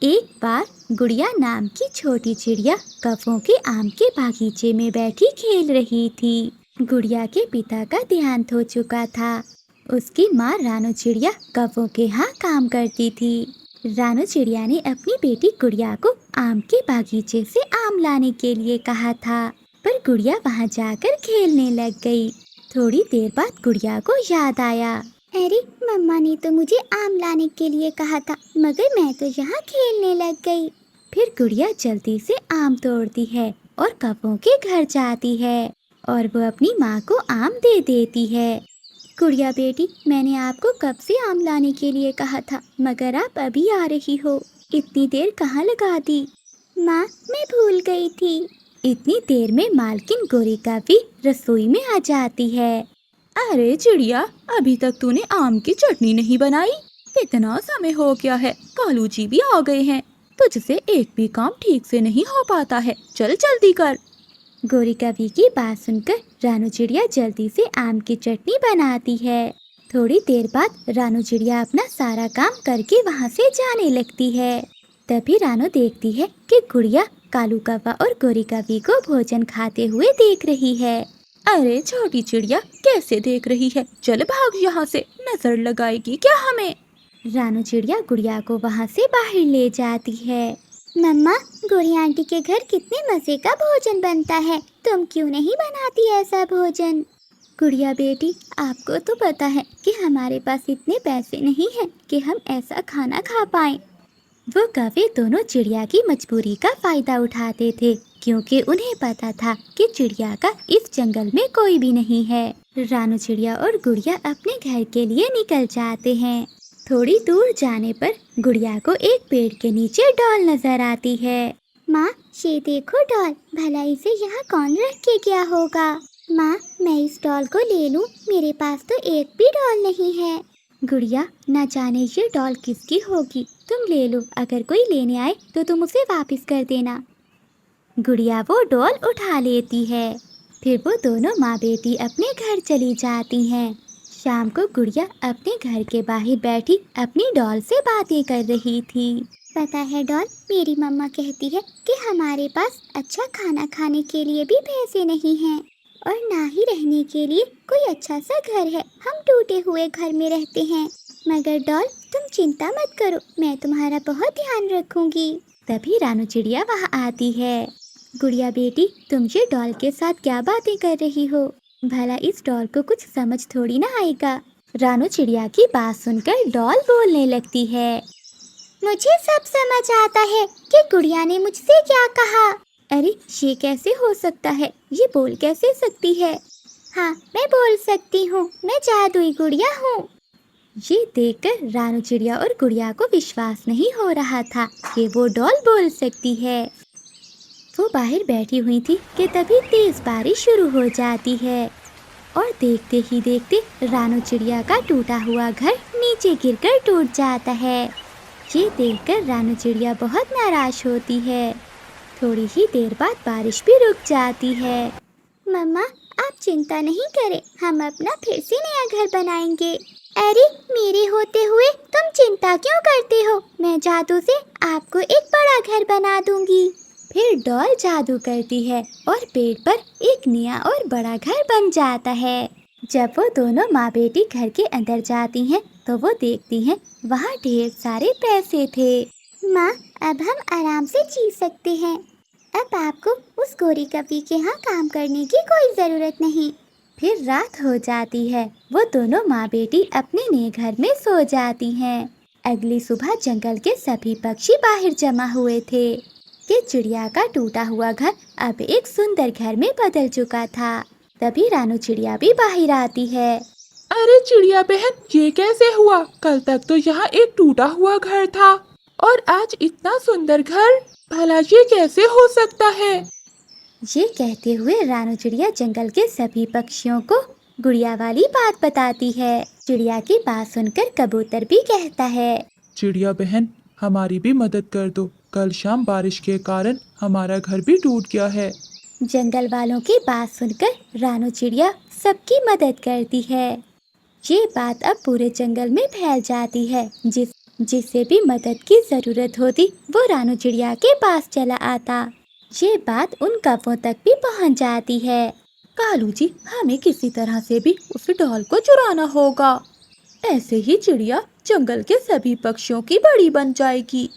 एक बार गुड़िया नाम की छोटी चिड़िया कौवों के आम के बागीचे में बैठी खेल रही थी। गुड़िया के पिता का देहांत हो चुका था। उसकी माँ रानू चिड़िया कौवों के यहाँ काम करती थी। रानू चिड़िया ने अपनी बेटी गुड़िया को आम के बागीचे से आम लाने के लिए कहा था, पर गुड़िया वहाँ जाकर खेलने लग गई। थोड़ी देर बाद गुड़िया को याद आया, अरे मम्मा ने तो मुझे आम लाने के लिए कहा था, मगर मैं तो यहाँ खेलने लग गई। फिर गुड़िया जल्दी से आम तोड़ती है और कौवों के घर जाती है और वो अपनी माँ को आम दे देती है। गुड़िया बेटी, मैंने आपको कब से आम लाने के लिए कहा था, मगर आप अभी आ रही हो। इतनी देर कहाँ लगा दी? माँ, मैं भूल गई थी। इतनी देर में मालकिन गोरिका भी रसोई में आ जाती है। अरे चिड़िया, अभी तक तूने आम की चटनी नहीं बनाई? कितना समय हो गया है, कालू जी भी आ गए हैं। तुझसे एक भी काम ठीक से नहीं हो पाता है, चल जल्दी कर। गोरिकावी की बात सुनकर रानू चिड़िया जल्दी से आम की चटनी बनाती है। थोड़ी देर बाद रानू चिड़िया अपना सारा काम करके वहाँ से जाने लगती है। तभी रानू देखती है कि गुड़िया कालू कौवा और गोरिकावी को भोजन खाते हुए देख रही है। अरे छोटी चिड़िया, कैसे देख रही है? चल भाग यहाँ से, नजर लगाएगी क्या हमें? रानू चिड़िया गुड़िया को वहाँ से बाहर ले जाती है। मम्मा, गोरी आंटी के घर कितने मजे का भोजन बनता है, तुम क्यों नहीं बनाती ऐसा भोजन? गुड़िया बेटी, आपको तो पता है कि हमारे पास इतने पैसे नहीं हैं कि हम ऐसा खाना खा पाएं। वो कौवे दोनों चिड़िया की मजबूरी का फायदा उठाते थे, क्योंकि उन्हें पता था कि चिड़िया का इस जंगल में कोई भी नहीं है। रानू चिड़िया और गुड़िया अपने घर के लिए निकल जाते हैं। थोड़ी दूर जाने पर गुड़िया को एक पेड़ के नीचे डॉल नजर आती है। माँ, ये देखो डॉल, भला इसे यहाँ कौन रख के गया होगा? माँ, मैं इस डॉल को ले लूँ, मेरे पास तो एक भी डॉल नहीं है। गुड़िया, न जाने ये डॉल किसकी होगी, तुम ले लो, अगर कोई लेने आए तो तुम उसे वापस कर देना। गुड़िया वो डॉल उठा लेती है। फिर वो दोनों माँ बेटी अपने घर चली जाती हैं। शाम को गुड़िया अपने घर के बाहर बैठी अपनी डॉल से बातें कर रही थी। पता है डॉल, मेरी मम्मा कहती है कि हमारे पास अच्छा खाना खाने के लिए भी पैसे नहीं हैं और ना ही रहने के लिए कोई अच्छा सा घर है। हम टूटे हुए घर में रहते हैं। मगर डॉल, तुम चिंता मत करो, मैं तुम्हारा बहुत ध्यान रखूंगी। तभी रानू चिड़िया वहाँ आती है। गुड़िया बेटी, तुम ये डॉल के साथ क्या बातें कर रही हो? भला इस डॉल को कुछ समझ थोड़ी ना आएगा। रानू चिड़िया की बात सुनकर डॉल बोलने लगती है, मुझे सब समझ आता है कि गुड़िया ने मुझसे क्या कहा। अरे ये कैसे हो सकता है, ये बोल कैसे सकती है? हाँ, मैं बोल सकती हूँ, मैं जादुई गुड़िया हूँ। ये देखकर रानू चिड़िया और गुड़िया को विश्वास नहीं हो रहा था कि वो डॉल बोल सकती है। वो बाहर बैठी हुई थी कि तभी तेज बारिश शुरू हो जाती है और देखते ही देखते रानू चिड़िया का टूटा हुआ घर नीचे गिरकर टूट जाता है। ये देखकर रानू चिड़िया बहुत नाराज होती है। थोड़ी ही देर बाद बारिश भी रुक जाती है। मम्मा, आप चिंता नहीं करें, हम अपना फिर से नया घर बनाएंगे। अरे, मेरे होते हुए तुम चिंता क्यों करते हो? मैं जादू से आपको एक बड़ा घर बना दूंगी। फिर डॉल जादू करती है और पेड़ पर एक नया और बड़ा घर बन जाता है। जब वो दोनों माँ बेटी घर के अंदर जाती हैं, तो वो देखती हैं वहाँ ढेर सारे पैसे थे। माँ, अब हम आराम से जी सकते हैं। अब आपको उस गोरी कवि के यहाँ काम करने की कोई ज़रूरत नहीं। फिर रात हो जाती है। वो दोनों माँ बेटी अपने नए घर में सो जाती हैं। अगली सुबह जंगल के सभी पक्षी बाहर जमा हुए थे कि चिड़िया का टूटा हुआ घर अब एक सुंदर घर में बदल चुका था। तभी रानू चिड़िया भी बाहर आती है। अरे चिड़िया बहन, ये कैसे हुआ? कल तक तो यहाँ एक टूटा हुआ घर था और आज इतना सुंदर घर, भला ये कैसे हो सकता है? ये कहते हुए रानू चिड़िया जंगल के सभी पक्षियों को गुड़िया वाली बात बताती है। चिड़िया की बात सुनकर कबूतर भी कहता है, चिड़िया बहन, हमारी भी मदद कर दो, कल शाम बारिश के कारण हमारा घर भी टूट गया है। जंगल वालों की बात सुनकर रानू चिड़िया सबकी मदद करती है। ये बात अब पूरे जंगल में फैल जाती है, जिसे भी मदद की जरूरत होती वो रानू चिड़िया के पास चला आता। ये बात उन कौवों तक भी पहुंच जाती है। कालू जी, हमें किसी तरह से भी उस डॉल को चुराना होगा। ऐसे ही चिड़िया जंगल के सभी पक्षियों की बड़ी बन जाएगी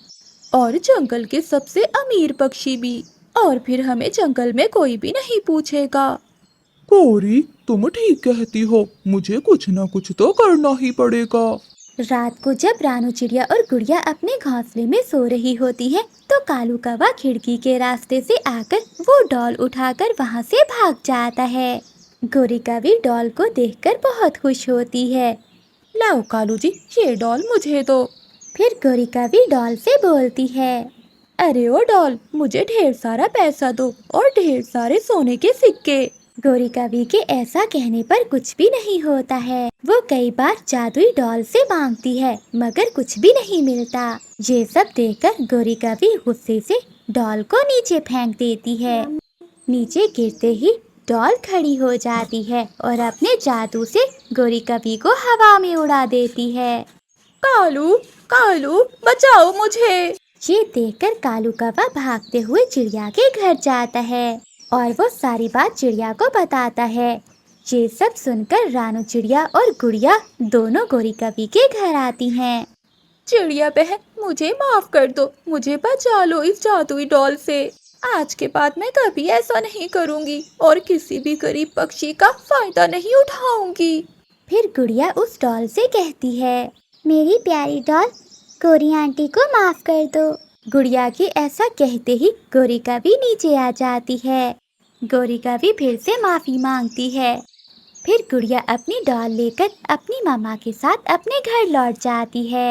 और जंगल के सबसे अमीर पक्षी भी। और फिर हमें जंगल में कोई भी नहीं पूछेगा। गौरी, तुम ठीक कहती हो, मुझे कुछ न कुछ तो करना ही पड़ेगा। रात को जब रानू चिड़िया और गुड़िया अपने घोंसले में सो रही होती है तो कालू कौवा खिड़की के रास्ते से आकर वो डॉल उठाकर वहाँ से भाग जाता है। गोरी कौवी डॉल को देखकर बहुत खुश होती है। लाओ कालू जी, ये डॉल मुझे दो। फिर गोरी कौवी डॉल से बोलती है, अरे ओ डॉल, मुझे ढेर सारा पैसा दो और ढेर सारे सोने के सिक्के। गोरी कौवी के ऐसा कहने पर कुछ भी नहीं होता है। वो कई बार जादुई डॉल से मांगती है मगर कुछ भी नहीं मिलता। ये सब देखकर गोरी कौवी गुस्से से डॉल को नीचे फेंक देती है। नीचे गिरते ही डॉल खड़ी हो जाती है और अपने जादू से गोरी कौवी को हवा में उड़ा देती है। कालू, कालू, बचाओ मुझे। ये देखकर कालू कौवा भागते हुए चिड़िया के घर जाता है और वो सारी बात चिड़िया को बताता है। ये सब सुनकर रानू चिड़िया और गुड़िया दोनों गोरी कौवी के घर आती हैं। चिड़िया बहन, मुझे माफ कर दो, मुझे बचा लो इस जादुई डॉल से। आज के बाद मैं कभी ऐसा नहीं करूंगी और किसी भी गरीब पक्षी का फायदा नहीं उठाऊंगी। फिर गुड़िया उस डॉल से कहती है, मेरी प्यारी डॉल, गोरी आंटी को माफ कर दो। गुड़िया के ऐसा कहते ही गोरी कौवी नीचे आ जाती है। गोरी कौवी फिर से माफी मांगती है। फिर गुड़िया अपनी डॉल लेकर अपनी मामा के साथ अपने घर लौट जाती है।